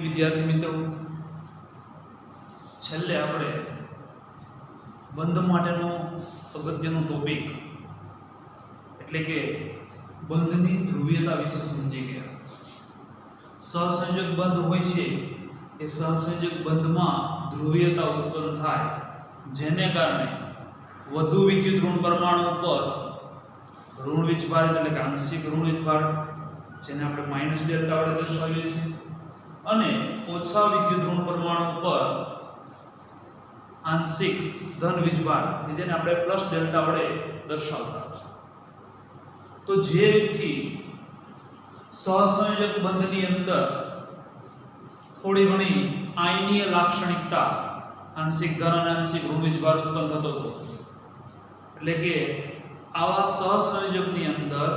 विद्यार्थी मित्रों, छेल्ले आपणे बंध माटेनो अगत्यनो टॉपिक एटले के बंधनी ध्रुवीयता विषे समजी गया। सहसंयोजक बंध होय छे ए सहसंयोजक बंधमां ध्रुवीयता उत्पन्न थाय, जेने कारणे વધુ વિદ્યુત ઋણ પરમાણુ પર ઋણ વીજભાર એટલે કે આંશિક ઋણ વીજભાર જેને આપણે માઈનસ ડેલ્ટા વડે દર્શાવીએ છીએ અને ઓછા વિદ્યુત ઋણ પરમાણુ પર આંશિક ધન વીજભાર જેને આપણે પ્લસ ડેલ્ટા વડે દર્શાવતા। તો જે વ્યક્તિ સહસંયોજક બંધની અંદર થોડી ઘણી આયનીય લાક્ષણિકતા આંશિક ધન અને આંશિક ઋણ વીજભાર ઉત્પન્ન થતો હતો, એટલે કે આવા સહસંયોજકની અંદર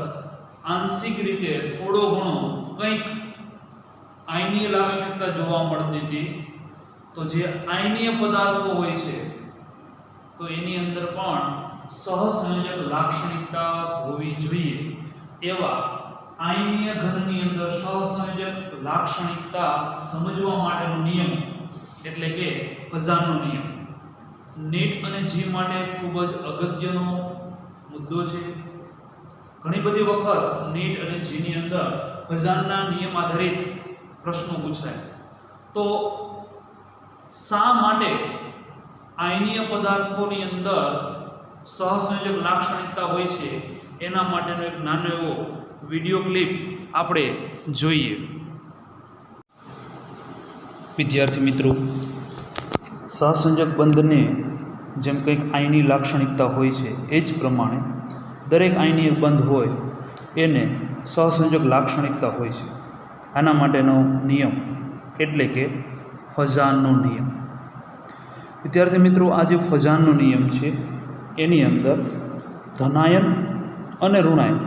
આંશિક રીતે થોડો ઘણો કંઈક આયનીય લાક્ષણિકતા જોવા મળતી હતી, તો જે આયનીય પદાર્થો હોય છે તો એની અંદર પણ સહસંયોજક લાક્ષણિકતા હોવી જોઈએ। એવા આયનીય ઘનની અંદર સહસંયોજક લાક્ષણિકતા સમજવા માટેનો નિયમ એટલે કે હઝારનો નિયમ નીટ અને જી માટે ખૂબ જ અગત્યનો મુદ્દો છે। ઘણી બધી વખત નીટ અને જીની અંદર હઝારના નિયમ આધારિત પ્રશ્નો પૂછાય। તો શા માટે આયનીય પદાર્થોની અંદર સહસંયોજક લાક્ષણિકતા હોય છે એના માટેનો એક નાનો એવો વિડિયો ક્લિપ આપણે જોઈએ। વિદ્યાર્થી મિત્રો, સહસંયોજક બંધને જેમ કંઈક આયનીય લાક્ષણિકતા હોય છે એ જ પ્રમાણે દરેક આયનીય બંધ હોય એને સહસંયોજક લાક્ષણિકતા હોય છે। આના માટેનો નિયમ એટલે કે હઝારનો નિયમ। વિદ્યાર્થી મિત્રો, આ જે હઝારનો નિયમ છે એની અંદર ધનાયન અને ઋણાયન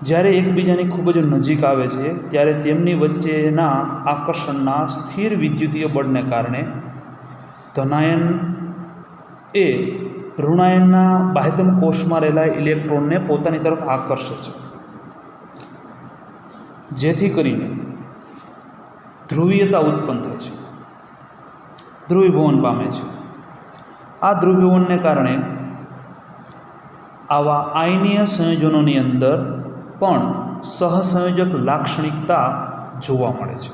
જ્યારે એકબીજાની ખૂબ જ નજીક આવે છે ત્યારે તેમની વચ્ચેના આકર્ષણના સ્થિર વિદ્યુતીય બળને કારણે ધનાયન એ ઋણાયનના બાહ્યતમ કોષમાં રહેલા ઇલેક્ટ્રોનને પોતાની તરફ આકર્ષે છે, જેથી કરીને ધ્રુવીયતા ઉત્પન્ન થાય છે, ધ્રુવીભવન પામે છે। આ ધ્રુવીભવનને કારણે આવા આયનીય સંયોજનોની અંદર પણ સહસંયોજક લાક્ષણિકતા જોવા મળે છે।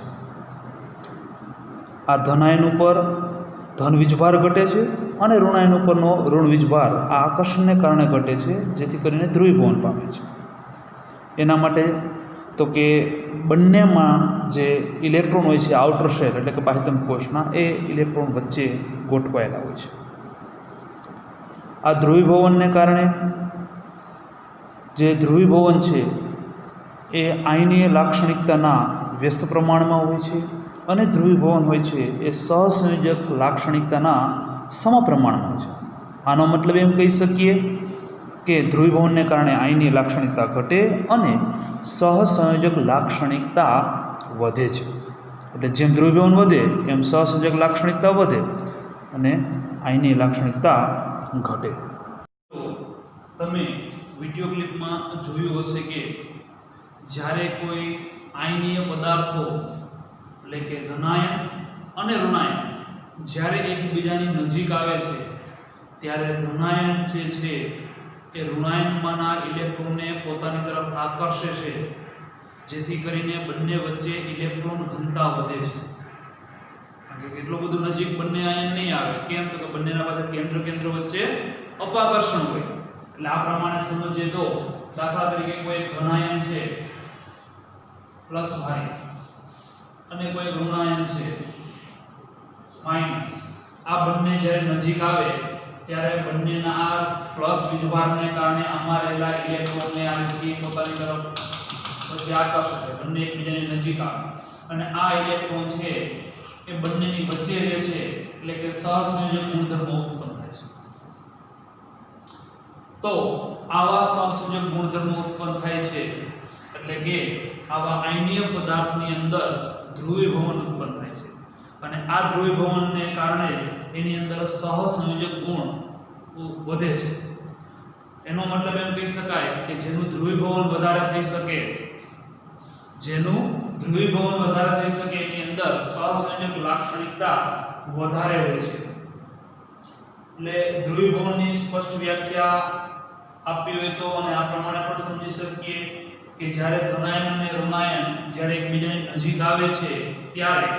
આ ધનાયન ઉપર ધન વીજભાર ઘટે છે અને ઋણાયન ઉપરનો ઋણ વીજભાર આ આકર્ષણને કારણે ઘટે છે, જેથી કરીને ધ્રુવીભવન પામે છે। એના માટે તો કે બંનેમાં જે ઇલેક્ટ્રોન હોય છે આઉટર શેલ એટલે કે બાહ્યતમ કોષના એ ઇલેક્ટ્રોન વચ્ચે ગોઠવાયેલા હોય છે। આ ધ્રુવીભવનને કારણે જે ધ્રુવીભવન છે એ આયનીય લાક્ષણિકતાના વ્યસ્ત પ્રમાણમાં હોય છે અને ધ્રુવીભવન હોય છે એ સહસંયોજક લાક્ષણિકતાના સમપ્રમાણમાં હોય છે। આનો મતલબ એમ કહી શકીએ કે ધ્રુવીભવનને કારણે આયનીય લાક્ષણિકતા ઘટે અને સહસંયોજક લાક્ષણિકતા વધે છે। એટલે જેમ ધ્રુવીભવન વધે એમ સહસંયોજક લાક્ષણિકતા વધે અને આયનીય લાક્ષણિકતા ઘટે। તો તમે વિડિયો ક્લિપમાં જોયું હશે કે જ્યારે કોઈ આયનીય પદાર્થો એટલે કે ધનાયન અને ઋણાયન જ્યારે એકબીજાની નજીક આવે છે ત્યારે ધનાયન જે છે એ ઋણાયનમાંના ઇલેક્ટ્રોનને પોતાની તરફ આકર્ષે છે, જેથી કરીને બંને વચ્ચે ઇલેક્ટ્રોન ઘનતા વધે છે। કારણ કે એટલું બધું નજીક બંને આયન નહીં આવે, કેમ તો કે બંનેના પાસે કેન્દ્ર વચ્ચે અપાકર્ષણ હોય। એટલે આ પ્રમાણે સમજીએ તો દાખલા તરીકે કોઈ ધનાયન છે પ્લસ ભારી અને કોઈ ઋણાયન છે માઈનસ, આ બંને જ્યારે નજીક આવે ત્યારે બંનેના આ પ્લસ વીજભારને કારણે આમાં રહેલા ઇલેક્ટ્રોનને આ રીતે પોતાની તરફ વચ્ચે આકર્ષે છે, બંને એકબીજાની નજીક આવે અને આ ઇલેક્ટ્રોન છે એ બંનેની વચ્ચે રહે છે, એટલે કે સહસંયોજક ગુણધર્મો ઉત્પન્ન થાય છે। તો આવા સહસંયોજક ગુણધર્મો ઉત્પન્ન થાય છે એટલે કે આવા આયનીય પદાર્થની અંદર ધ્રુવીભવન ઉત્પન્ન થાય છે અને આ ધ્રુવીભવનને કારણે એની અંદર સહસંયોજક ગુણ વધે છે। એનો મતલબ એમ કહી શકાય કે જેનું ધ્રુવીભવન વધારે થઈ શકે જેનું ધ્રુવીભવન વધારે થઈ શકે એની અંદર સહસંયોજક લાક્ષણિકતા વધારે હોય છે. એટલે ધ્રુવીભવનની સ્પષ્ટ વ્યાખ્યા આપી હોય તો અને આ પ્રમાણે પણ સમજી શકીએ કે જ્યારે ધનાયન અને ઋણાયન જ્યારે એકબીજાની નજીક આવે છે ત્યારે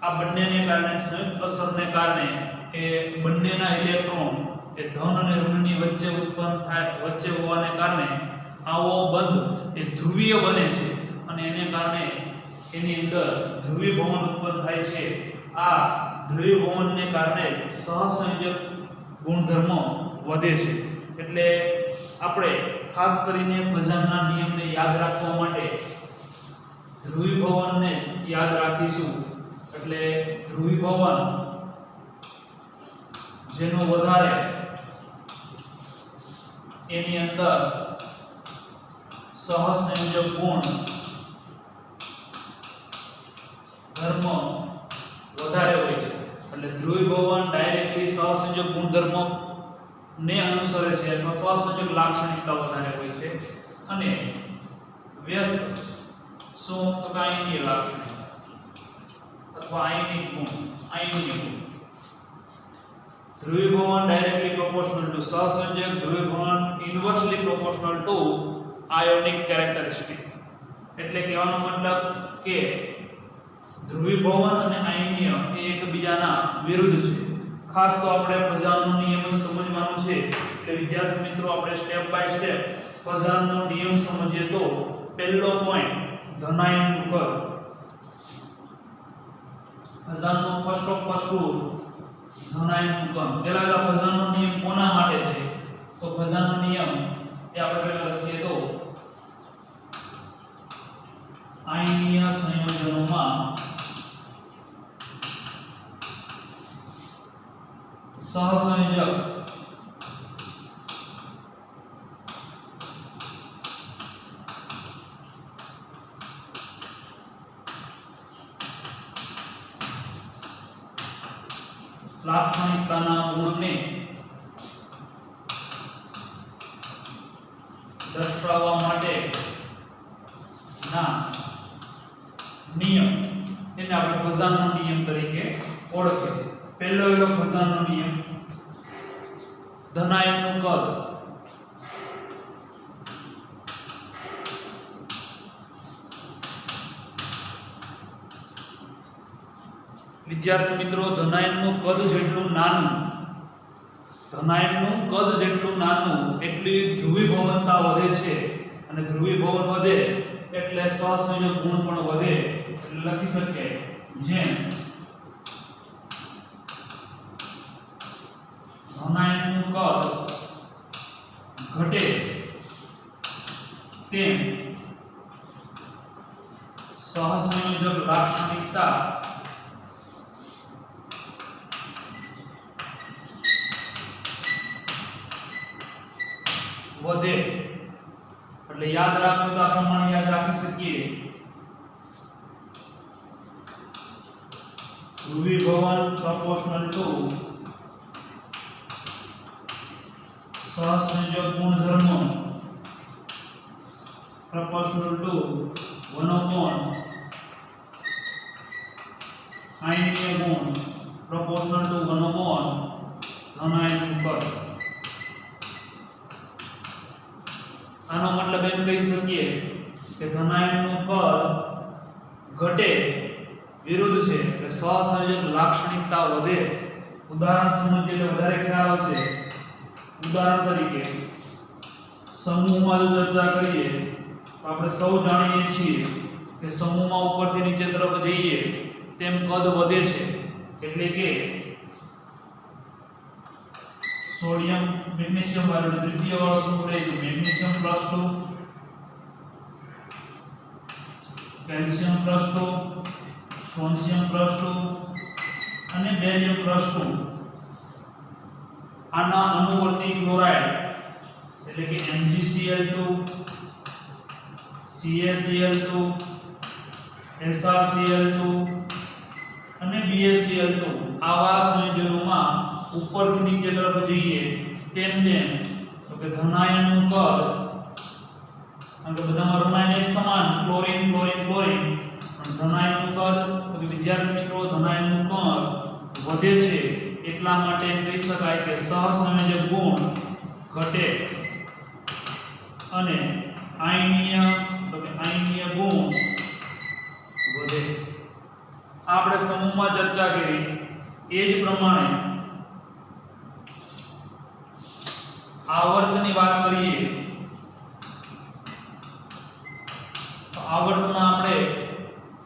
આ બંનેને કારણે સંયુક્ત અસરને કારણે એ બંનેના ઇલેક્ટ્રોન એ ધન અને ઋણની વચ્ચે ઉત્પન્ન થાય, વચ્ચે હોવાને કારણે આવો બંધ એ ધ્રુવીય બને છે અને એને કારણે એની અંદર ધ્રુવીભવન ઉત્પન્ન થાય છે. આ ધ્રુવીભવનને કારણે સહસંયોજક ગુણધર્મો વધે છે. એટલે આપણે ખાસ કરીને ફઝાનના નિયમને યાદ રાખવા માટે ધ્રુવીભવનને યાદ રાખીશું. એટલે ધ્રુવીભવન જેનો વધારે એની અંદર સહસંયોજક ગુણ ધર્મ વધારે હોય છે. એટલે ધ્રુવીભવન ડાયરેક્ટલી સહસંયોજક ગુણધર્મ ને અનુસરે છે અથવા સહસંયોજક લાક્ષણિકતા વધારે હોય છે. અને વ્યસ્ત શું તો આયનીય લાક્ષણિકતા અથવા આયનિક ગુણ, આયનીય ગુણ. ધ્રુવીભવન ડાયરેક્ટલી પ્રોપોર્શનલ ટુ સહસંયોજક ધ્રુવીભવન inversely proportional to ionic characteristic. એટલે કહેવાનો મતલબ કે ધ્રુવીભવન અને આયનીય એ એકબીજાના વિરુદ્ધ છે. ખાસ તો આપણે ફઝાનનો નિયમ સમજવાનો છે. એટલે વિદ્યાર્થી મિત્રો આપણે સ્ટેપ બાય સ્ટેપ ફઝાનનો નિયમ સમજીએ તો પહેલો પોઈન્ટ ધનાયનનું કદ. ફઝાનનો ફર્સ્ટ ઓફ ફર્સ્ટ રૂલ ધનાયનનું કદ. પહેલા ફઝાનનો નિયમ કોના માટે છે? તો ફઝાનનો નિયમ એ આપણે પહેલા લખીએ તો આયનીય સંયોજનોમાં સહસંયોજક લાક્ષણિકતાના ગુણને દર્શાવવા માટે ના નિયમ એને આપણે ફઝાનનો નિયમ તરીકે ઓળખીએ છીએ. પહેલો એવો ફઝાનનો નિયમ ધનાયનનું કદ વિદ્યાર્થી મિત્રો ધનાયનનું કદ જેટલું નાનું એટલી ધ્રુવીભવનતા વધે છે. અને ધ્રુવીભવન વધે એટલે સહસંયોજક ગુણ પણ વધે. એટલે લખી શકીએ જેમ ધનાયનનું કદ ઘટે તેમ સહસંયોજક લાક્ષણિકતા વધે. એટલે યાદ રાખવું તો આ પ્રમાણે યાદ રાખી શકીએ. ધ્રુવીભવન પ્રોપોર્શનલ ટુ સહસંયોજક ગુણધર્મ proportional to 1 upon આયનીય ગુણ proportional to 1 upon ધનાયનનું કદ. આનો મતલબ એમ કહી શકીએ કે ધનાયનનું કદ ઘટે વિરુદ્ધ છે એટલે સહસંયોજક લાક્ષણિકતા વધે. ઉદાહરણ સમજીએ એટલે વધારે ખ્યાલ આવશે. ઉદાહરણ તરીકે સમૂહમાં જો ચર્ચા કરીએ તો આપણે સૌ જાણીએ છીએ કે સમૂહમાં ઉપરથી નીચે તરફ જઈએ તેમ કદ વધે છે. એટલે કે સોડિયમ મેગ્નેશિયમ વાળો દ્વિતીય વાળો સમૂહ લઈએ તો મેગ્નેશિયમ +2, કેલ્શિયમ +2, સ્ટ્રોન્શિયમ +2 અને બેરિયમ +2. આના અનુવર્તી ક્લોરાઇડ એટલે કે MgCl2, CaCl2, SrCl2 અને BaCl2 આવા સંયોજનોમાં ઉપરથી નીચે તરફ જઈએ તેમ તેમ તો કે ધનાયનનું કદ કારણ કે બધામાં ઋણ આયન એક સમાન ક્લોરીન ક્લોરીન ક્લોરીન પણ ધન આયનનું કદ તો કે વિદ્યાર્થી મિત્રો ધન આયનનું કદ વધે છે એટલા માટે કહી શકાય કે સહસંયોજક ગુણ ઘટે અને આયનીય તો કે આયનીય ગુણ વધે. આપણે સમૂહમાં ચર્ચા કરી એ જ પ્રમાણે આવર્તની વાત કરીએ તો આવર્તમાં આપણે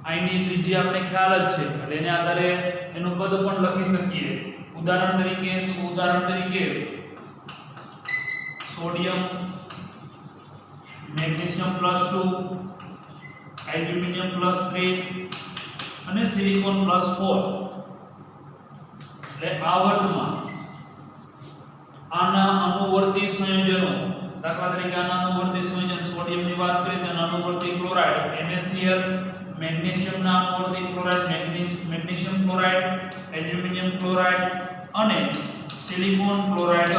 આયનીય ત્રિજ્યા આપણે ખ્યાલ જ છે એટલે એને આધારે એનું કદ પણ લખી શકીએ. ઉદાહરણ તરીકે સોડિયમ મેગ્નેશિયમ +2 એલ્યુમિનિયમ +3 અને સિલિકોન +4 એટલે આવર્તમાં આના અનુવર્તી સંયોજનો દાખલા તરીકે આના અનુવર્તી સંયોજન સોડિયમની વાત કરીએ તો આના અનુવર્તી ક્લોરાઇડ NaCl મેગ્નેશિયમના અનુવર્તી chloride magnesium chloride aluminium chloride અને સિલિકોન ક્લોરાઇડ.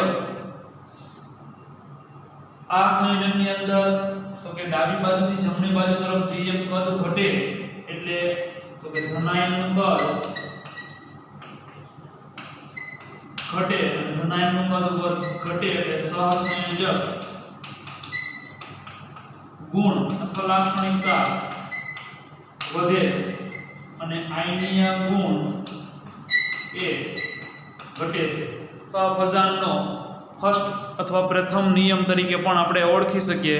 આ સંયોજનની અંદર તો કે ડાબી બાજુથી જમણી બાજુ તરફ જેમ કદ ઘટે એટલે તો કે ધનાયનનું કદ ઘટે અને ધનાયનનું કદ ઘટે એટલે સહસંયોજક ગુણ અથવા લાક્ષણિકતા વધે અને આયનીય ગુણ એ ઘટે છે. તો આ ફઝાનનો ફર્સ્ટ અથવા પ્રથમ નિયમ તરીકે પણ આપણે ઓળખી શકીએ.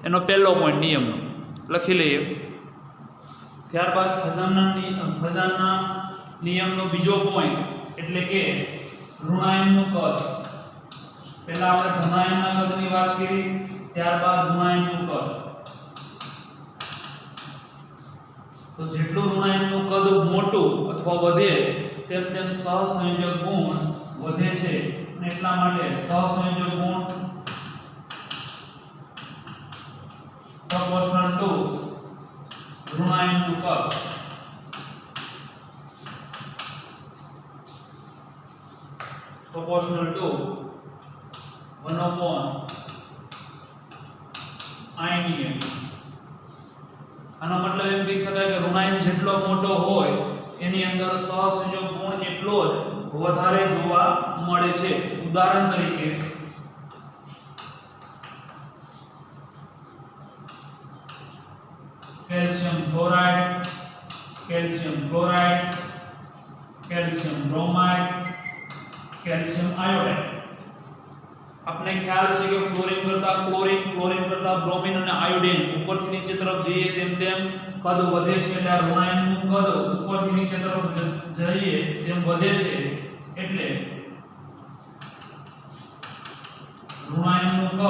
એનો પહેલો પોઈન્ટ નિયમનો લખી લઈએ. ત્યારબાદ ફઝાનના નિયમનો બીજો પોઈન્ટ એટલે કે ઋણાયનનું કદ. પહેલા આપણે ધનાયનના કદની વાત કરી, ત્યારબાદ ઋણાયનનું કદ. તો જેટલું ઋણાયનનું કદ મોટું અથવા વધે તેમ તેમ સહસંયોજક ગુણ વધે છે અને એટલા માટે સહસંયોજક ગુણ proportional to ઋણાયનનું કદ. proportional to 1/આયનીય. આનો મતલબ એમ કહી શકાય કે ઋણાયન જેટલો મોટો હોય એની અંદર સહસંયોજક ગુણ એટલો જ વધારે જોવા મળે છે. ઉદાહરણ તરીકે calcium chloride, calcium chloride, calcium bromide, calcium iodide. આપને ખ્યાલ છે કે ક્લોરીન કરતા ક્લોરીન, ક્લોરીન કરતા બ્રોમિન અને આયોડીન ઉપરથી નીચે તરફ જઈએ તેમ તેમ કદ વધે છે. એટલે આ ઋણાયનનું કદ ઉપરથી નીચે તરફ જઈએ તેમ વધે છે એટલે ઋણાયનનું કદ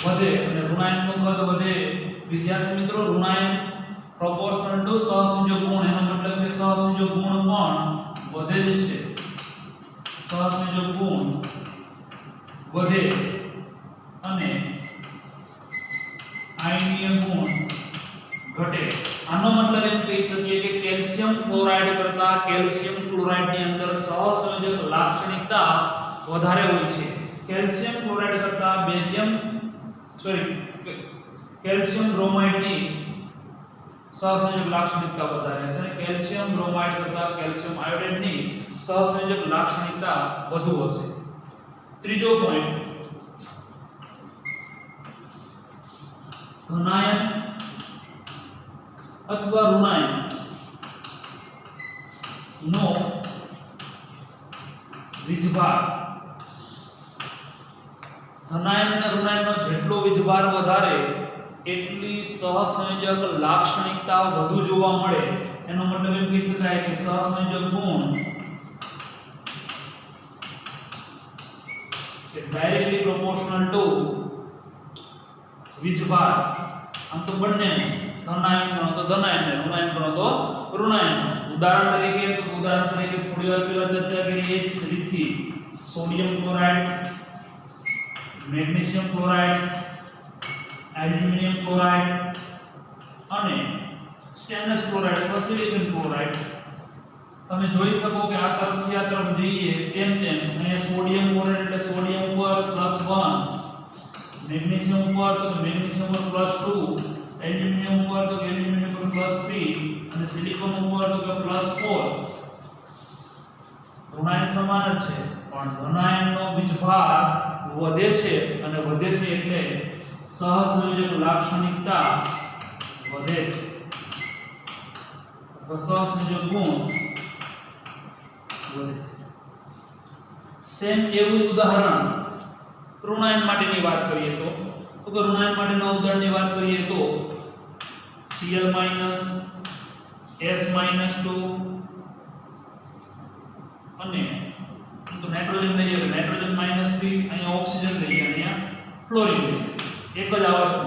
વધે અને ઋણાયનનું કદ વધે. વિદ્યાર્થી મિત્રો ઋણાયન પ્રોપોર્શનલ ટુ સહસંયોજક ગુણ, એનો મતલબ કે સહસંયોજક ગુણ પણ વધે જ છે. સહસંયોજક ગુણ વધે અને આયનીય ગુણ ઘટે. આનો મતલબ એમ કહી શકીએ કે કેલ્શિયમ ક્લોરાઇડ કરતા કેલ્શિયમ ક્લોરાઇડ ની અંદર સહસંયોજક લાક્ષણિકતા વધારે હોય છે. કેલ્શિયમ ક્લોરાઇડ કરતા કેલ્શિયમ બ્રોમાઇડ ની સહસંયોજક લાક્ષણિકતા વધારે છે અને કેલ્શિયમ બ્રોમાઇડ કરતા કેલ્શિયમ આયોડાઇડ ની સહસંયોજક લાક્ષણિકતા વધુ હશે. ત્રીજો પોઈન્ટ ધનાયન અથવા ઋણાયન નો વીજભાર. ધનાયન અને ઋણાયનનો જેટલો વીજભાર વધારે એટલી સહસંયોજક લાક્ષણિકતા વધુ જોવા મળે. એનો મતલબ એમ કહી શકાય કે સહસંયોજક ગુણ ડાયરેક્ટલી પ્રોપોર્શનલ ટુ વીજભાર. આમ તો બંને ધનાયન ગણો તો ધનાયન ને ઋણાયન ગણો તો ઋણાયન. ઉદાહરણ તરીકે થોડી વાર પહેલા ચર્ચા કરી એ જ રીતથી sodium chloride, magnesium chloride, aluminium chloride અને સ્ટેનલેસ ક્લોરાઇડ અથવા સિલિકોન ક્લોરાઇડ. તમે જોઈ શકો કે આ તરફથી આ તરફ જઈએ તેમ તેમ અહીંયા સોડિયમ ક્લોરાઇડ એટલે સોડિયમ પર +1, મેગ્નેશિયમ ઉપર તો મેગ્નેશિયમ ઉપર +2, એલ્યુમિનિયમ ઉપર તો એલ્યુમિનિયમ પર +3 અને સિલિકોન ઉપર તો કે +4. ઋણાયન સમાન જ છે પણ ધનાયનનો વીજભાર વધે છે અને વધે છે એટલે સહસંયોજક લાક્ષણિકતા વધે અથવા સહસંયોજક ગુણ વધે. સેમ એવું જ ઉદાહરણ ઋણાયન માટેની વાત કરીએ તો કે ઋણાયન માટેના ઉદાહરણની વાત કરીએ તો Cl S-2 અને તો નાઇટ્રોજન લઈએ તો નાઇટ્રોજન -3, અહીંયા ઓક્સિજન લઈએ અહીંયા ફ્લોરિન લઈએ. એક જ આવર્તન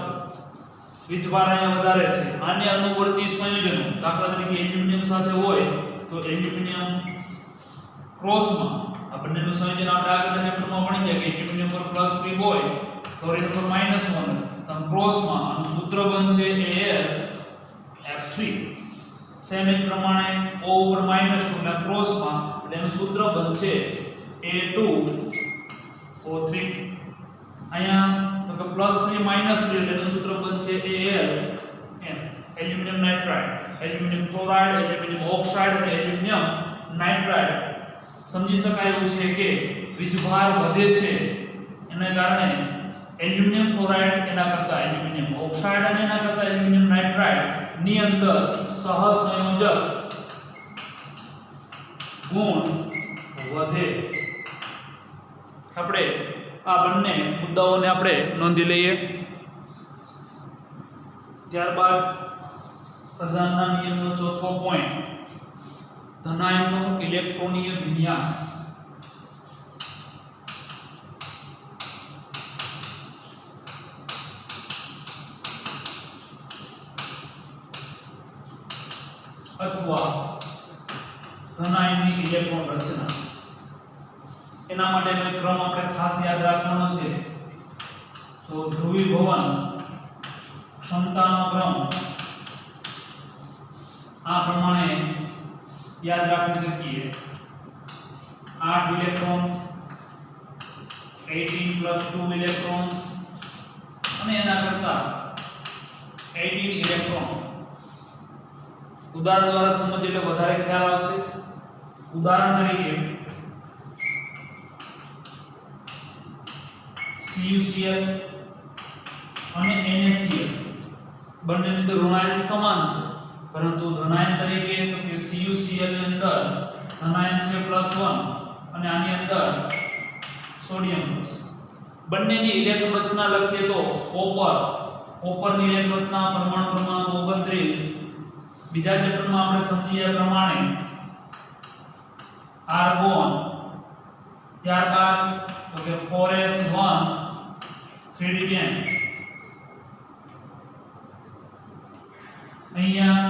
વીજભાર અહીંયા વધારે છે. આને અનુવર્તી સંયોજનો દાખલા તરીકે એલ્યુમિનિયમ સાથે હોય તો એલ્યુમિનિયમ ક્રોસમાં આ બંનેનું સંયોજન આપણે આગળના ચેપ્ટરમાં ભણી ગયા કે એલ્યુમિનિયમ પર +3 હોય ક્લોરીન પર -1 તો ક્રોસમાં આનું સૂત્ર બનશે Al F3. સેમ એ પ્રમાણે O ઉપર -2 એટલે ક્રોસમાં એટલે એનું સૂત્ર બનશે A2O3. અહીંયા તો કે +3 -3 એટલે એનું સૂત્ર બનશે Al aluminium nitride, aluminium chloride, aluminium oxide અને એલ્યુમિનિયમ નાઇટ્રાઇડ. સમજી શકાય એવું છે કે વીજભાર વધે છે એના કારણે એલ્યુમિનિયમ ક્લોરાઇડ એના કરતા એલ્યુમિનિયમ ઓક્સાઇડ અને એના કરતા એલ્યુમિનિયમ નાઇટ્રાઇડ ની અંદર સહસંયોજક ગુણ વધે. આપણે આ બંને મુદ્દાઓને આપણે નોંધી લઈએ. ત્યારબાદ અઝારના નિયમનો ચોથો પોઈન્ટ ધનાયનનો ઇલેક્ટ્રોનીય વિન્યાસ. અથવા ધનાયનની ઇલેક્ટ્રોન રચના. એના માટેનો એક ક્રમ આપણે ખાસ યાદ રાખવાનો છે. તો ધ્રુવીભવન ક્ષમતાનો ક્રમ આ પ્રમાણે યાદ રાખી શકીએ. 8 ઇલેક્ટ્રોન, 18 + 2 ઇલેક્ટ્રોન અને એના કરતા 18 ઇલેક્ટ્રોન. ઉદાહરણ દ્વારા સમજીએ એટલે વધારે ખ્યાલ આવશે. ઉદાહરણ તરીકે CuCl અને NaCl બંનેની અંદર ઋણાયન સમાન છે પરંતુ ધનાયન તરીકે તો કે CuCl ની અંદર ધનાયન છે +1 અને આની અંદર સોડિયમ પ્લસ. બંનેની ઇલેક્ટ્રોન રચના લખીએ તો કોપરની ઇલેક્ટ્રોન રચના પરમાણુ ક્રમાંક 29. બીજા ચેપ્ટરમાં આપણે સમજીએ પ્રમાણે આર્ગોન, ત્યારબાદ તો કે 4s1 3d10. અહીંયા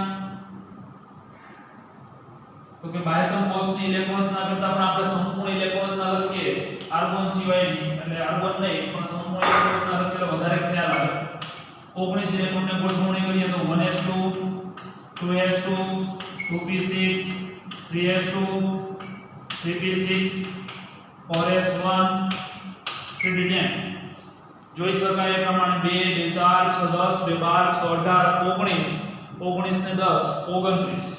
તો કે બાહ્યતમ કોષની ઇલેક્ટ્રોન રચના કરતા પણ આપણે સંપૂર્ણ ઇલેક્ટ્રોન રચના લખીએ આર્ગોન સિવાયની એટલે આર્ગોન નહીં પણ સંપૂર્ણ ઇલેક્ટ્રોન રચના લખીએ વધારે ખ્યાલ આવે. 19 ઇલેક્ટ્રોનને ગોઠવણી કરીએ તો 1s2 2s2 2p6 3s2 3p6 4s1 3d10. જોઈ શકાય એ પ્રમાણે 2 2 4 6 10 2 12 6 18 19 ને 10 29.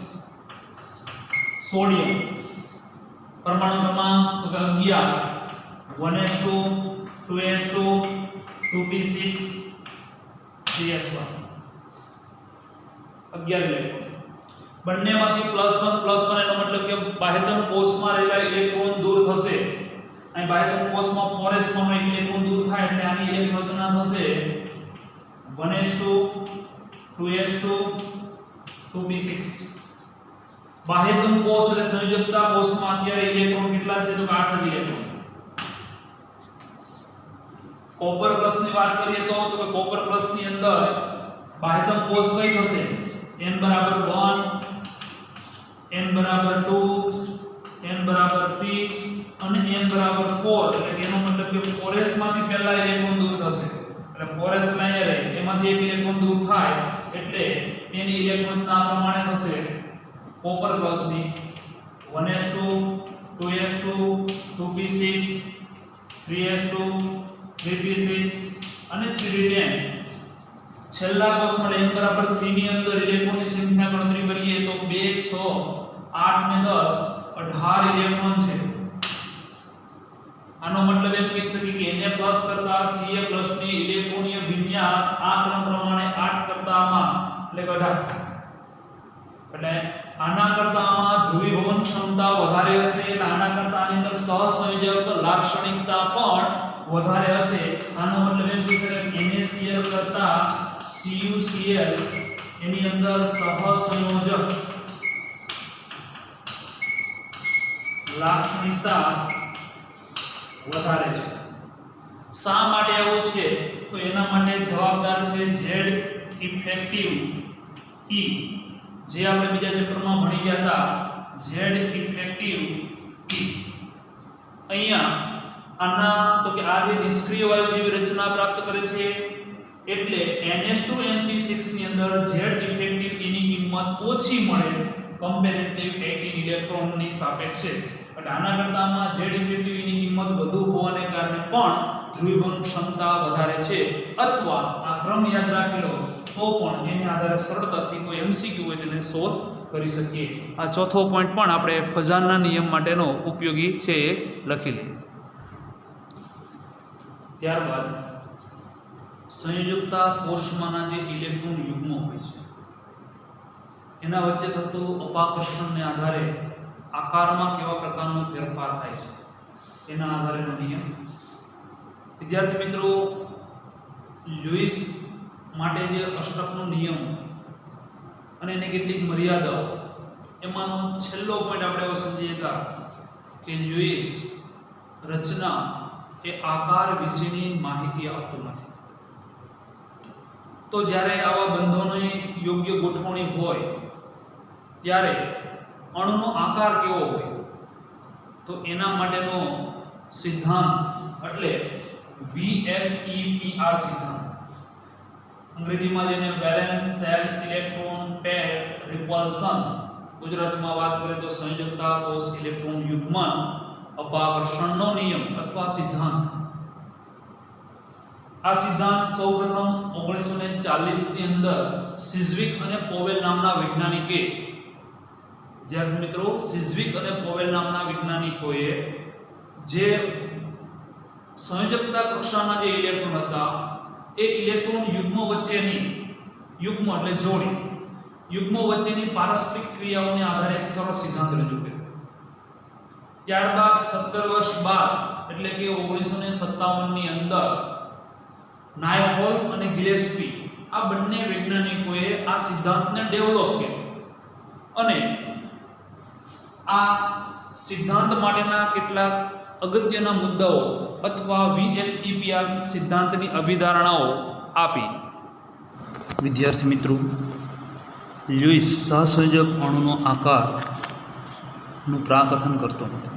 સોડિયમ પરમાણુ ક્રમાંક તો કે 11 1s2 2s2 2p6 3s1 11 electron. બંનેમાંથી +1 એનો મતલબ કે બાહ્યતમ કોષમાં રહેલા ઇલેક્ટ્રોન દૂર થશે. અહીં બાહ્યતમ કોષમાં 4s નો એક ઇલેક્ટ્રોન દૂર થાય એટલે આની ઇલેક્ટ્રોન રચના થશે 1s2 2s2 2p6. બાહ્યતમ કોષ એટલે સંયોજકતા કોષમાં અત્યારે ઇલેક્ટ્રોન કેટલા છે તો 8 જ ઇલેક્ટ્રોન. કોપર પ્લસની વાત કરીએ તો કે કોપર પ્લસની અંદર બાહ્યતમ કોષ કઈ થશે n = 1 n = 2 n = 3 અને n = 4 એટલે કે એનો મતલબ કે 4s માંથી પહેલા ઇલેક્ટ્રોન દૂર થશે એટલે 4s અહીંયા રહે એમાંથી એક ઇલેક્ટ્રોન દૂર થાય એટલે એની ઇલેક્ટ્રોન આ પ્રમાણે થશે. Copper પ્લસની 1s2 2s2 2p6 3s2 3p6 અને 3d10 છેલ્લા કોષમાં n બરાબર 3 ની અંદર ઇલેક્ટ્રોનની સંખ્યા ગણતરી કરીએ તો 2 6 8 ને 10 18 ઇલેક્ટ્રોન છે. આનો મતલબ એમ કહી શકીએ કે Na પ્લસ કરતા Ca પ્લસ ની ઇલેક્ટ્રોનીય વિન્યાસ આ ક્રમ પ્રમાણે 8 કરતા આમાં એટલે 18. એટલે આના કરતા આમાં ધ્રુવીભવન ક્ષમતા વધારે હશે, એટલે આના કરતા આની અંદર સહસંયોજક લાક્ષણિકતા પણ વધારે હશે. આનો મતલબ એમ કહી શકાય કે NaCl કરતા CuCl એની અંદર સહસંયોજક લાક્ષણિકતા વધારે છે. શા માટે આવું છે તો એના માટે જવાબદાર છે Z ઇફેક્ટિવ E, જે આપણે બીજા ચેપ્ટરમાં ભણી ગયા હતા. Z ઇફેક્ટિવ E અહીંયા આના તો કે આ જે નિષ્ક્રિય વાયુ જેવી રચના પ્રાપ્ત કરે છે એટલે NH2NP6 ની અંદર Z ઇફેક્ટિવ E ની કિંમત ઓછી મળે કમ્પેરેટિવ 18 ઇલેક્ટ્રોનની સાપેક્ષે. એટલે આના કરતામાં Z ઇફેક્ટિવ E ની કિંમત વધુ હોવાને કારણે પણ ધ્રુવીભવન ક્ષમતા વધારે છે. અથવા આ ક્રમ યાદ રાખી લો તો પણ એના આધારે સરળતાથી કોઈ MCQ હોય તેને સોલ્વ કરી શકીએ. આ ચોથો પોઈન્ટ પણ આપણે ફઝાનના નિયમ માટેનો ઉપયોગી છે એ લખી લઈએ. ત્યારબાદ સંયોજકતા કોષમાંના જે ઇલેક્ટ્રોન યુગ્મો હોય છે એના વચ્ચે થતું અપાકર્ષણને આધારે આકારમાં કેવા પ્રકારનો ફેરફાર થાય છે એના આધારેનો નિયમ. વિદ્યાર્થી મિત્રો, લ્યુઇસ માટે જે અષ્ટકનો નિયમ અને એની કેટલીક મર્યાદાઓ, એમાંનો છેલ્લો પોઈન્ટ આપણે એવો સમજીએ કે લ્યુઇસ રચના એ આકાર વિશેની માહિતી આપતું નથી. તો જ્યારે આવા બંધોની યોગ્ય ગોઠવણી હોય ત્યારે અણુનો આકાર કેવો હોય તો એના માટેનો સિદ્ધાંત એટલે VSEPR સિદ્ધાંત, અંગ્રેજીમાં જેને વેલેન્સ સેલ ઇલેક્ટ્રોન પેર રિપલ્શન, ગુજરાતીમાં વાત કરીએ તો સંયોજકતા કોષ ઇલેક્ટ્રોન યુગ્મન અપાકર્ષણનો નિયમ અથવા સિદ્ધાંત. આ સિદ્ધાંત સૌપ્રથમ 1940 ની અંદર સિઝવિક અને પોવેલ નામના વૈજ્ઞાનિકે, વિદ્યાર્થી મિત્રો, સિઝવિક અને પોવેલ નામના વૈજ્ઞાનિકોએ જે સંયોજકતા કક્ષાના જે ઇલેક્ટ્રોન હતા એ ઇલેક્ટ્રોન યુગ્મ વચ્ચેની, યુગ્મ એટલે જોડી, યુગ્મો વચ્ચેની પારસ્પરિક ક્રિયાઓને આધારે એક સરળ સિદ્ધાંત રજૂ કર્યો. ત્યારબાદ 17 વર્ષ બાદ એટલે કે 1957 ની અંદર નાયહોલ અને ગિલેસ્પી આ બંને વૈજ્ઞાનિકોએ આ સિદ્ધાંતને ડેવલપ કર્યો અને આ સિદ્ધાંત માટેના કેટલાક અગત્યના મુદ્દાઓ અથવા VSEPR સિદ્ધાંતની અભિધારણાઓ આપી. વિદ્યાર્થી મિત્રો, લ્યુઇસ સહસંયોજક અણુનો આકારનું પ્રાકથન કરતો હતો.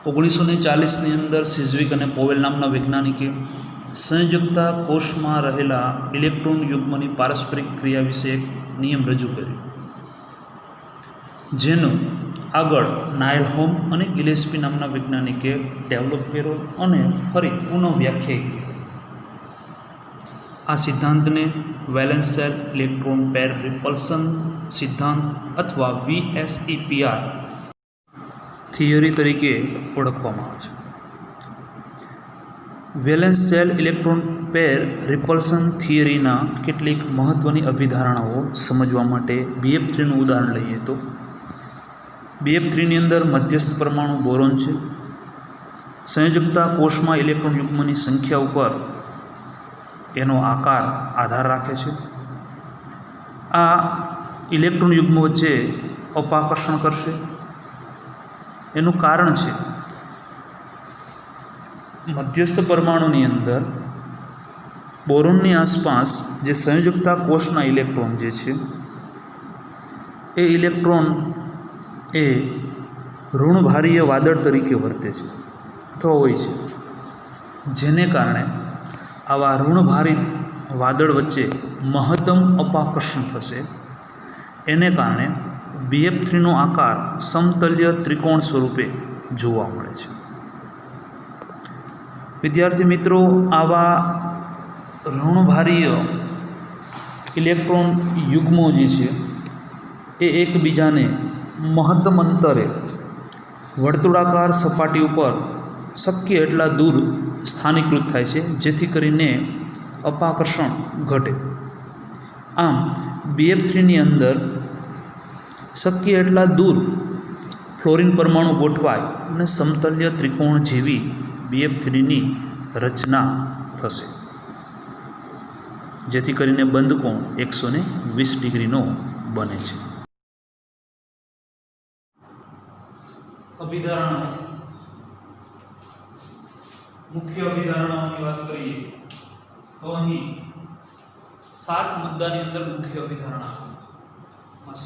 1940 ની અંદર સિઝવિક અને પોવેલ નામના વૈજ્ઞાનિકે સંયોજકતા કોષમાં રહેલા ઇલેક્ટ્રોન યુગ્મની પારસ્પરિક ક્રિયા વિશે એક નિયમ રજૂ કર્યો, જેનો આગળ નાયલહોમ અને ગિલેસ્પી નામના વૈજ્ઞાનિકે ડેવલપ કર્યો અને ફરી પુનઃ વ્યાખ્યાયિત કર્યો. આ સિદ્ધાંતને વેલેન્સ સેલ ઇલેક્ટ્રોન પેર રિપલ્શન સિદ્ધાંત અથવા VSEPR થિયરી તરીકે ઓળખવામાં આવે છે. વેલેન્સ સેલ ઇલેક્ટ્રોન પેર રિપલ્શન થિયરીના કેટલીક મહત્ત્વની અભિધારણાઓ સમજવા માટે BF3નું ઉદાહરણ લઈએ તો BF3ની અંદર મધ્યસ્થ પરમાણુ બોરોન છે. સંયોજકતા કોષમાં ઇલેક્ટ્રોન યુગ્મની સંખ્યા ઉપર એનો આકાર આધાર રાખે છે. આ ઇલેક્ટ્રોન યુગ્મ વચ્ચે અપાકર્ષણ કરશે. એનું કારણ છે મધ્યસ્થ પરમાણુની અંદર બોરોનની આસપાસ જે સંયોજકતા કોષના ઇલેક્ટ્રોન જે છે એ ઇલેક્ટ્રોન એ ઋણભારીય વાદળ તરીકે વર્તે છે અથવા હોય છે, જેને કારણે આવા ઋણભારિત વાદળ વચ્ચે મહત્તમ અપાકર્ષણ થશે. એને કારણે BF3નો આકાર સમતલ્ય ત્રિકોણ સ્વરૂપે જોવા મળે છે. વિદ્યાર્થી મિત્રો, આવા ઋણભારીય ઇલેક્ટ્રોન યુગ્મો જે છે એ એકબીજાને મહત્તમ અંતરે વર્તુળાકાર સપાટી ઉપર શક્ય એટલા દૂર સ્થાનીકૃત થાય છે, જેથી કરીને અપાકર્ષણ ઘટે. આમ BF3ની અંદર શક્ય એટલા દૂર ફ્લોરિન પરમાણુ ગોઠવાય અને સમતલ્ય ત્રિકોણ જેવી BF3ની રચના થશે, જેથી કરીને બંધ કોણ 120 ડિગ્રીનો બને છે. અભિધારણો, મુખ્ય અભિધારણોની વાત કરીએ તો અહીં 7 મુદ્દાની અંદર મુખ્ય અભિધારણા.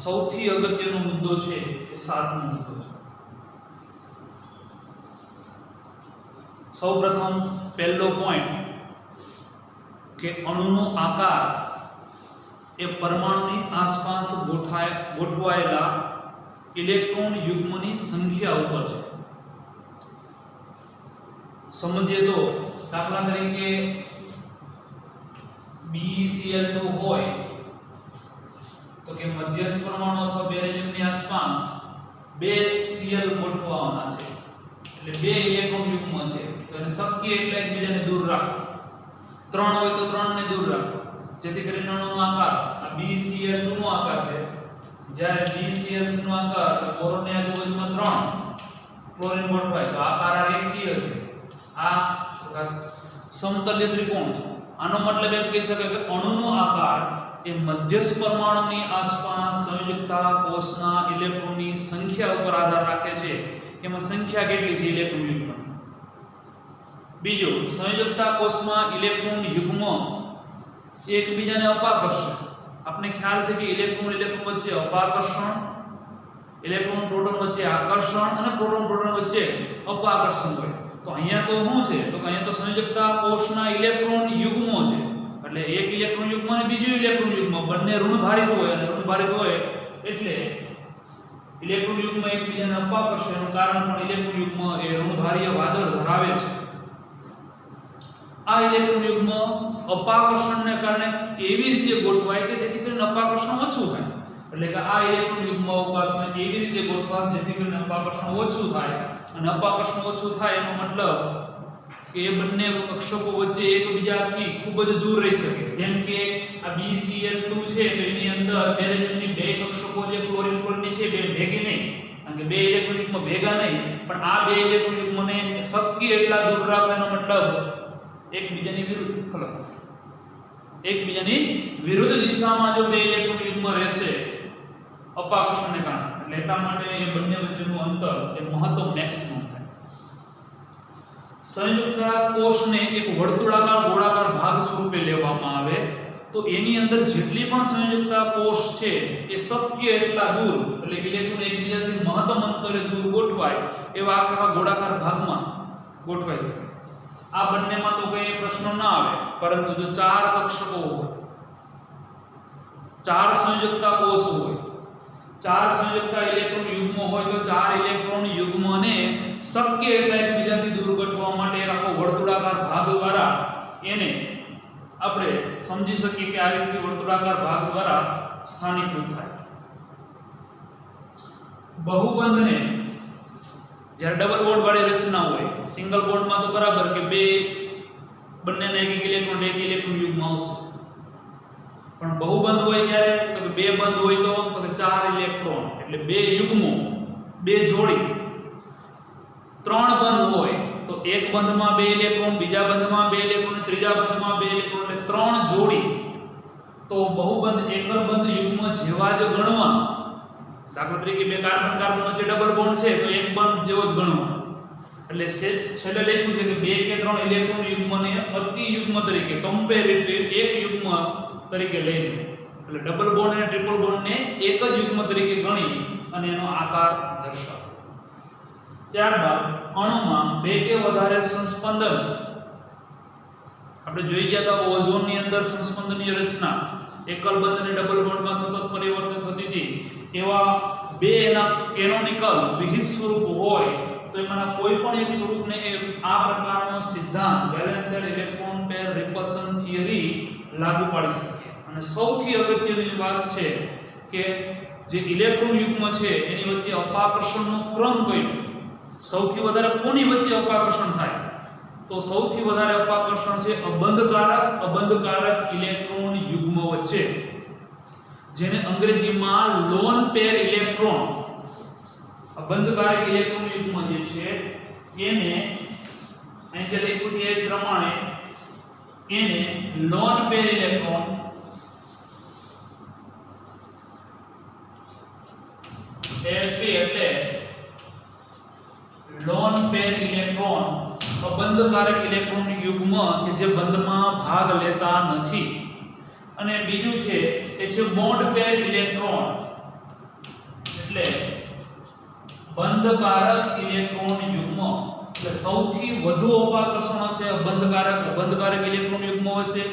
સૌથી અગત્યનો મુદ્દો છે એ 7મો મુદ્દો છે. સૌપ્રથમ પહેલો પોઈન્ટ કે અણુનો આકાર એ પરમાણુની આસપાસ ગોઠવાયેલા ઇલેક્ટ્રોન યુગ્મની સંખ્યા ઉપર છે. સમજીએ તો દાખલા તરીકે BeCl2 હોય તો કે મધ્યસ્થ પરમાણુ અથવા બેરિયમની આસપાસ 2 Cl ગોઠવવાના છે, એટલે 2 ઇલેક્ટ્રોન યુગ્મ છે, તો એને શક્ય એટલે એકબીજાને દૂર રાખો. 3 હોય તો 3 ને દૂર રાખો, જેથી કરીને અણુનો આકાર આ BeCl2 નો આકાર છે. જ્યારે BeCl2 નો આકાર બોરોનની આજુબાજુમાં 3 ક્લોરીન ગોઠવાય તો આકાર આ રેખીય છે, આ સમતલ્ય ત્રિકોણ છે. આનો મતલબ એમ કહી શકાય કે અણુનો આકાર એ મધ્યસ્થ પરમાણુની આસપાસ સંયુક્તા કોષના ઇલેક્ટ્રોનની સંખ્યા ઉપર આધાર રાખે છે. એમાં સંખ્યા કેટલી છે ઇલેક્ટ્રોન યુગ્મ. બીજું, સંયુક્તા કોષમાં ઇલેક્ટ્રોન યુગ્મ એકબીજાને અપાકર્ષણ. આપણે ખ્યાલ છે કે ઇલેક્ટ્રોન વચ્ચે અપાકર્ષણ, ઇલેક્ટ્રોન પ્રોટોન વચ્ચે આકર્ષણ અને પ્રોટોન વચ્ચે અપાકર્ષણ હોય. તો અહીંયા તો શું છે તો અહીંયા તો સંયુક્તા કોષના ઇલેક્ટ્રોન યુગ્મો છે, એટલે એક ઇલેક્ટ્રોન યુગ્મ અને બીજું ઇલેક્ટ્રોન યુગ્મ બંને ઋણભારિત હોય, અને ઋણભારિત હોય એટલે ઇલેક્ટ્રોન યુગ્મ એકબીજાને અપાકર્ષે. એનું કારણ પણ ઇલેક્ટ્રોન યુગ્મ એ ઋણભારીય વાદળ ધરાવે છે. આ ઇલેક્ટ્રોન યુગ્મ અપાકર્ષણને કારણે એવી રીતે ગોઠવાય કે જેથી કરીને અપાકર્ષણ ઓછું થાય. એટલે કે આ ઇલેક્ટ્રોન યુગ્મ અવકાશમાં એવી રીતે ગોઠવાશે જેથી કરીને અપાકર્ષણ ઓછું થાય. અને અપાકર્ષણ ઓછું થાય એનો મતલબ કે એ બંને કક્ષકો વચ્ચે એકબીજાથી ખૂબ જ દૂર રહી શકે. જેમ કે આ BeCl2 છે તો એની અંદર બેરિયમની 2 કક્ષકો જે ક્લોરીન ક્લોરીન છે બે ભેગી નહીં, કારણ કે 2 ઇલેક્ટ્રોન યુગ્મ ભેગા નહીં, પણ આ 2 ઇલેક્ટ્રોન યુગ્મને શક્ય એટલા દૂર રાખવાનો મતલબ એકબીજાની વિરુદ્ધ દિશામાં જો 2 ઇલેક્ટ્રોન યુગ્મ રહેશે અપાકર્ષણને કારણે, એટલે એટલા માટે એ બંને વચ્ચેનું અંતર એ મહત્તમ મેક્સિમમ થાય. સંયુક્તા કોષને એક વર્તુળાકાર ગોળાકાર ભાગ સ્વરૂપે લેવામાં આવે તો એની અંદર જેટલી પણ સંયુક્તા કોષ છે એ શક્ય એટલા દૂર, એટલે ઇલેક્ટ્રોન એકબીજાથી મહત્તમ અંતરે દૂર ગોઠવાય એવા આખા ગોળાકાર ભાગમાં ગોઠવાઈ શકે. આ બંનેમાં તો કોઈ પ્રશ્ન ના આવે, પરંતુ જો 4 કક્ષકો હોય, 4 સંયુક્તા કોષ હોય, 4 સંયુક્તા ઇલેક્ટ્રોન યુગ્મ હોય તો 4 ઇલેક્ટ્રોન યુગ્મને શક્ય એટલા એકબીજાથી દૂર ગોઠવવા માટે આખો વર્તુળાકાર ભાગ દ્વારા એને આપણે સમજી શકીએ કે આ રીતે વર્તુળાકાર ભાગ દ્વારા સ્થાનીકૃત થાય. બહુબંધને જ્યારે ડબલ બોન્ડ વાળી રચના હોય, સિંગલ બોન્ડમાં તો બરાબર કે બંનેને એક ઇલેક્ટ્રોન યુગ્મ આવશે, પણ બહુબંધ હોય ત્યારે તો કે 2 બંધ હોય તો કે 4 ઇલેક્ટ્રોન, એટલે 2 યુગ્મો 2 જોડી. 3 બંધ હોય તો એક બંધમાં 2 ઇલેક્ટ્રોન, બીજા બંધમાં 2 ઇલેક્ટ્રોન, ત્રીજા બંધમાં 2 ઇલેક્ટ્રોન, એટલે 3 જોડી. તો બહુબંધ એકલ બંધ યુગ્મ જેવા જ ગણવા. દાખલા તરીકે 2 કાર્બન વચ્ચે ડબલ બોન્ડ છે તો એક બંધ જેવો જ ગણવા. એટલે છેલ્લે લખ્યું છે કે 2 કે 3 ઇલેક્ટ્રોન યુગ્મને અતિ યુગ્મ તરીકે, કમ્પેરેટિવ એક યુગ્મ તરીકે લઈને, એટલે ડબલ બોન્ડ અને ટ્રિપલ બોન્ડને એક જ યુગ્મ તરીકે ગણી અને એનો આકાર દર્શાવો. ત્યારબાદ અણુમાં 2 કે વધારે સંસ્પંદન આપણે જોઈ ગયા હતા. ઓઝોનની અંદર સંસ્પંદનની રચના એકલ બંધ અને ડબલ બોન્ડમાં સતત પરિવર્તન થતી હતી. એવા 2 એના કેનોનિકલ વિહિત સ્વરૂપ હોય તો એમાંના કોઈ પણ એક સ્વરૂપને એ આ પ્રકારનો સિદ્ધાંત balance shell electron pair રિપલ્શન theory લાગુ પાડી શકીએ. અને સૌથી અગત્યની વાત છે કે જે ઇલેક્ટ્રોન યુગ્મ છે એની વચ્ચે અપાકર્ષણનો ક્રમ કયો, સૌથી વધારે કોની વચ્ચે અપાકર્ષણ થાય, તો સૌથી વધારે અપાકર્ષણ છે અબંધકારક ઇલેક્ટ્રોન યુગ્મ વચ્ચે, જેને અંગ્રેજીમાં લોન પેર ઇલેક્ટ્રોન, અબંધકારક ઇલેક્ટ્રોન યુગ્મ જે છે એને અહીં જે લખ્યું છે એ પ્રમાણે એને લોન પેર ઇલેક્ટ્રોન એટલે લોન પેર ઇલેક્ટ્રોન અબંધકારક ઇલેક્ટ્રોન યુગ્મ કે જે બંધમાં ભાગ લેતા નથી. અને બીજું છે એ છે બોન્ડ પેર ઇલેક્ટ્રોન એટલે બંધકારક ઇલેક્ટ્રોન યુગ્મ. એટલે સૌથી વધુ અપાકર્ષણ હશે અબંધકારક ઇલેક્ટ્રોન યુગ્મ વચ્ચે,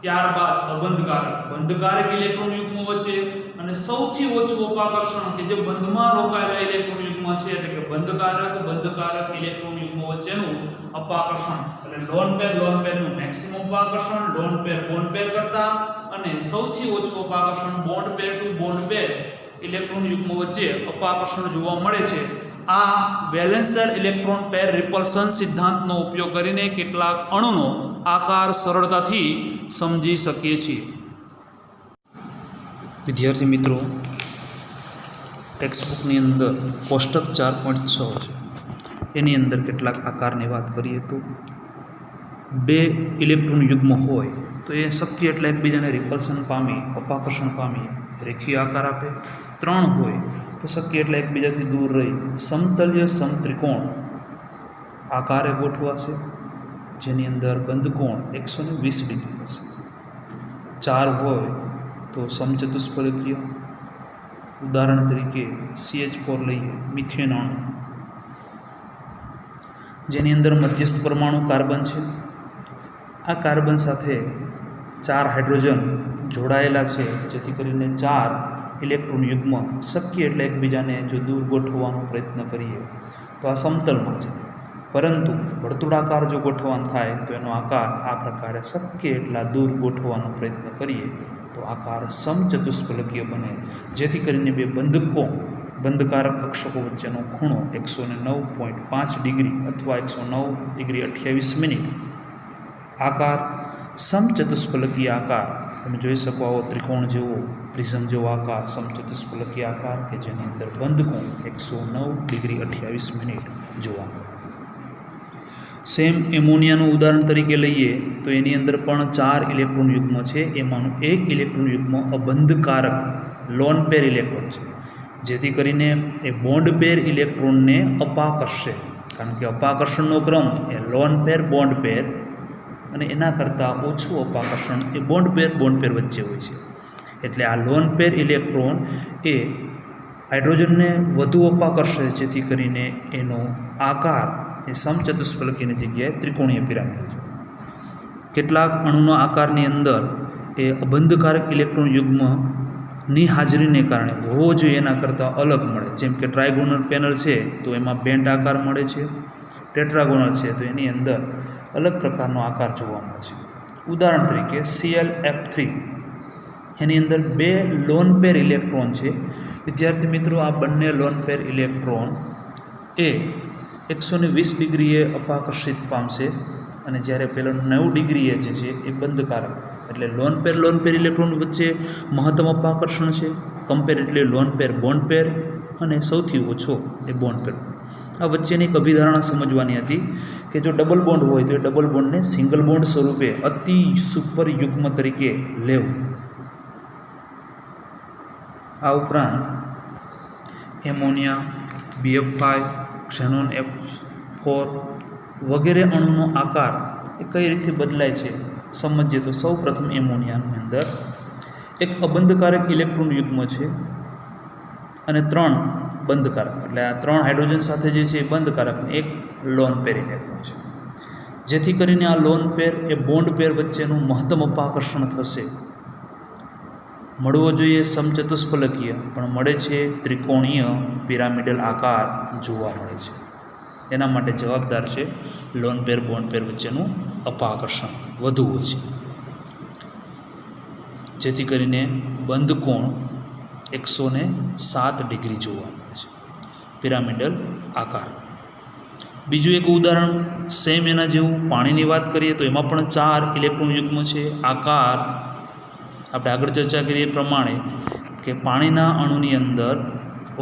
ત્યારબાદ બંધકારક ઇલેક્ટ્રોન યુગ્મ વચ્ચે, અને સૌથી ઓછું અપાકર્ષણ કે જે બંધમાં રોકાયેલા ઇલેક્ટ્રોન યુગ્મ છે એટલે કે બંધકારક ઇલેક્ટ્રોન યુગ્મ વચ્ચેનું અપાકર્ષણ. એટલે લોન પેરનું મેક્સિમમ અપાકર્ષણ લોન પેર બોન્ડ પેર કરતા, અને સૌથી ઓછું અપાકર્ષણ bond pair to bond pair electron યુગ્મ વચ્ચે અપાકર્ષણ જોવા મળે છે. આ valence shell electron pair repulsion સિદ્ધાંતનો ઉપયોગ કરીને કેટલાક અણુનો આકાર સરળતાથી સમજી શકીએ છીએ. વિદ્યાર્થી મિત્રો, ટેક્સ્ટબુકની અંદર કોષ્ટક 4.6 છે, એની અંદર કેટલાક આકારની વાત કરીએ તો 2 ઇલેક્ટ્રોન યુગ્મ હોય તો એ શક્ય એટલે એકબીજાને રિપલ્શન પામી અપાકર્ષણ પામી રેખીય આકાર આપે. 3 હોય તો શક્ય એટલે એકબીજાથી દૂર રહી સમતલ્ય સમત્રિકોણ આકારે ગોઠવાશે, જેની અંદર બંધકોણ 120 ડિગ્રી હશે. 4 હોય તો સમચતુષ્ફલકીય, ઉદાહરણ તરીકે CH4 લઈએ, મિથેન અણુ, જેની અંદર મધ્યસ્થ પરમાણુ કાર્બન છે. આ કાર્બન સાથે 4 હાઇડ્રોજન જોડાયેલા છે, જેથી કરીને 4 ઇલેક્ટ્રોન યુગ્મ શક્ય એટલે એકબીજાને જો દૂર ગોઠવવાનો પ્રયત્ન કરીએ તો આ સમતલમાં છે, પરંતુ વર્તુળાકાર જો ગોઠવવાનું થાય તો એનો આકાર આ પ્રકારે શક્ય એટલા દૂર ગોઠવવાનો પ્રયત્ન કરીએ તો આકાર સમચતુષ્ફલકીય બને, જેથી કરીને બે બંધકારક કક્ષકો વચ્ચેનો ખૂણો 109.5 ડિગ્રી અથવા 109 ડિગ્રી 28 મિનિટ આકાર સમચતુષ્ફલકીય આકાર તમે જોઈ શકો. આવો ત્રિકોણ જેવો પ્રિઝમ જેવો આકાર સમચતુષ્ફલકીય આકાર કે જેની અંદર બંધકોણ 109 ડિગ્રી 28 મિનિટ જોવા મળે. સેમ એમોનિયાનું ઉદાહરણ તરીકે લઈએ તો એની અંદર પણ 4 ઇલેક્ટ્રોન યુગ્મ છે, એમાંનું એક ઇલેક્ટ્રોન યુગ્મ અબંધકારક લોન પેર ઇલેક્ટ્રોન છે, જેથી કરીને એ બોન્ડ પેર ઇલેક્ટ્રોનને અપાકર્ષે, કારણ કે અપાકર્ષણનો ક્રમ એ લોન પેર બોન્ડ પેર અને એના કરતાં ઓછું અપાકર્ષણ એ બોન્ડ પેર વચ્ચે હોય છે. એટલે આ લોન પેર ઇલેક્ટ્રોન એ હાઇડ્રોજનને વધુ અપાકર્ષે, જેથી કરીને એનો આકાર એ સમચતુષ્ફલકીની જગ્યાએ ત્રિકોણીય પિરામિડ છે. કેટલાક અણુના આકારની અંદર એ અબંધકારક ઇલેક્ટ્રોન યુગ્મની હાજરીને કારણે હોવો જોઈએ એના કરતાં અલગ મળે. જેમ કે ટ્રાયગોનલ પેનલ છે તો એમાં બેન્ટ આકાર મળે છે, ટેટ્રાગોનલ છે તો એની અંદર અલગ પ્રકારનો આકાર જોવા મળે છે. ઉદાહરણ તરીકે ClF3 એની અંદર 2 લોન પેર ઇલેક્ટ્રોન છે. વિદ્યાર્થી મિત્રો, આ બંને લોન પેર ઇલેક્ટ્રોન એ 120 ડિગ્રીએ અપાકર્ષિત પામશે, અને જ્યારે પેલો 90 ડિગ્રીએ જે છે એ બંધકારક. એટલે લોન પેર ઇલેક્ટ્રોન વચ્ચે મહત્તમ અપાકર્ષણ છે, કમ્પેર એટલે લોન પેર બોન્ડ પેર, અને સૌથી ઓછો એ બોન્ડ પેર. આ વચ્ચેની એક અભિધારણા સમજવાની હતી કે જો ડબલ બોન્ડ હોય તો એ ડબલ બોન્ડને સિંગલ બોન્ડ સ્વરૂપે અતિ સુપર યુગ્મ તરીકે લેવું. આ ઉપરાંત એમોનિયા, BF5, ઝેનોન F4 વગેરે અણુનો આકાર એ કઈ રીતે બદલાય છે સમજીએ તો સૌ પ્રથમ એમોનિયાની અંદર એક અબંધકારક ઇલેક્ટ્રોન યુગ્મ છે અને 3 બંધકારક, એટલે આ 3 હાઇડ્રોજન સાથે જે છે એ બંધકારક, એક લોન પેર ઇલેક્ટ્રોન છે, જેથી કરીને આ લોન પેર એ બોન્ડ પેર વચ્ચેનું મહત્તમ અપાકર્ષણ થશે. મળવો જોઈએ સમચતુષ્ફલકીય, પણ મળે છે ત્રિકોણીય પિરામિડલ આકાર જોવા મળે છે. એના માટે જવાબદાર છે લોન પેર બોન્ડ પેર વચ્ચેનું અપાકર્ષણ વધુ હોય છે, જેથી કરીને બંધ કોણ 107 ડિગ્રી જોવા મળે છે, પિરામિડલ આકાર. બીજું એક ઉદાહરણ સેમ એના જેવું પાણીની વાત કરીએ તો એમાં પણ 4 ઇલેક્ટ્રોન યુગ્મ છે. આકાર આપણે આગળ ચર્ચા કરીએ એ પ્રમાણે કે પાણીના અણુની અંદર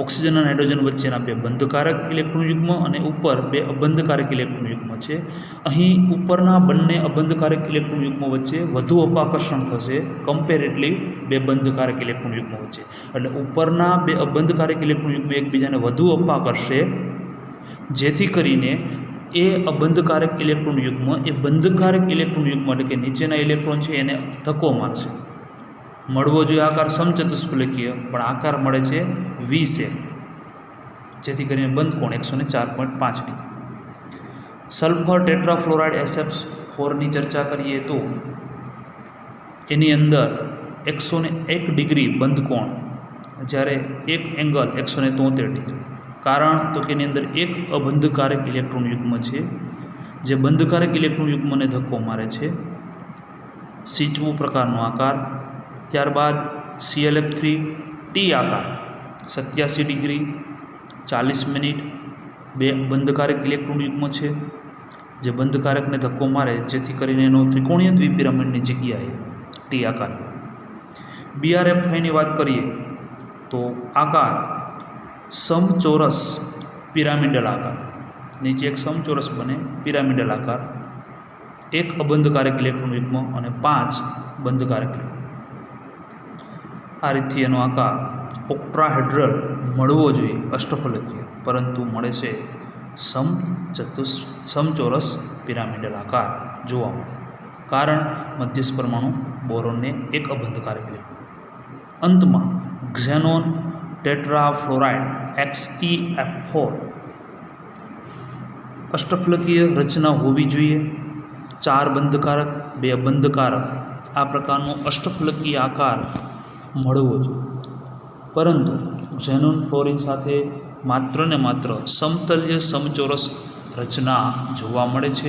ઓક્સિજન અને હાઇડ્રોજન વચ્ચેના 2 બંધકારક ઇલેક્ટ્રોન યુગ્મ અને ઉપર 2 અબંધકારક ઇલેક્ટ્રોન યુગ્મ છે. અહીં ઉપરના બંને અબંધકારક ઇલેક્ટ્રોન યુગ્મ વચ્ચે વધુ અપાકર્ષણ થશે કમ્પેરેટલી 2 બંધકારક ઇલેક્ટ્રોન યુગ્મ વચ્ચે. એટલે ઉપરના 2 અબંધકારક ઇલેક્ટ્રોન યુગ્મ એકબીજાને વધુ અપાકર્ષે, જેથી કરીને એ અબંધકારક ઇલેક્ટ્રોન યુગ્મ એ બંધકારક ઇલેક્ટ્રોન યુગ્મ એટલે કે નીચેના ઇલેક્ટ્રોન છે એને ધક્કો મારશે. મળવો જોઈએ આકાર સમચતુષ્ફલકીય, પણ આકાર મળે છે વી શેપ, જેથી કરીને બંધ કોણ 104.5 ડિગ્રી. સલ્ફર ટેટ્રાફ્લોરાઇડ SF4ની ચર્ચા કરીએ તો એની અંદર 101 ડિગ્રી બંધ કોણ, જ્યારે એક એંગલ 173 ડિગ્રી. કારણ તો કે એની અંદર એક અબંધકારક ઇલેક્ટ્રોન યુગ્મ છે જે બંધકારક ઇલેક્ટ્રોન યુગ્મને ધક્કો મારે છે. C2 પ્રકારનો આકાર. ત્યારબાદ ClF3 T આકાર 87 ડિગ્રી 40 મિનિટ. 2 બંધકારક ઇલેક્ટ્રોન યુગ્મ છે જે બંધકારકને ધક્કો મારે, જેથી કરીને એનો ત્રિકોણીય દ્વિપિરામિડની જગ્યાએ T આકાર. BrF5ની વાત કરીએ તો આકાર સમચોરસ પિરામિડલ આકાર. નીચે એક સમચોરસ બને પિરામિડલ આકાર, 1 અબંધકારક ઇલેક્ટ્રોન યુગ્મ અને 5 બંધકારક ઇલેક્ટ્રોન. આ રીતથી એનો આકાર ઓક્ટ્રાહેડ્રલ મળવો જોઈએ અષ્ટફલકીય, પરંતુ મળે છે સમચોરસ પિરામિડલ આકાર જોવા મળે. કારણ મધ્યસ્થ પરમાણુ બોરોનને 1 અબંધકારક ઇલેક્ટ્રોન. અંતમાં ઝેનોન ટેટ્રાફ્લોરાઇડ XeF4 અષ્ટફલકીય રચના હોવી જોઈએ, 4 બંધકારક 2 અબંધકારક, આ પ્રકારનો અષ્ટફલકીય આકાર મળવો જોઈએ. પરંતુ ઝેનોન ફ્લોરિન સાથે માત્ર ને માત્ર સમતલ્ય સમચોરસ રચના જોવા મળે છે.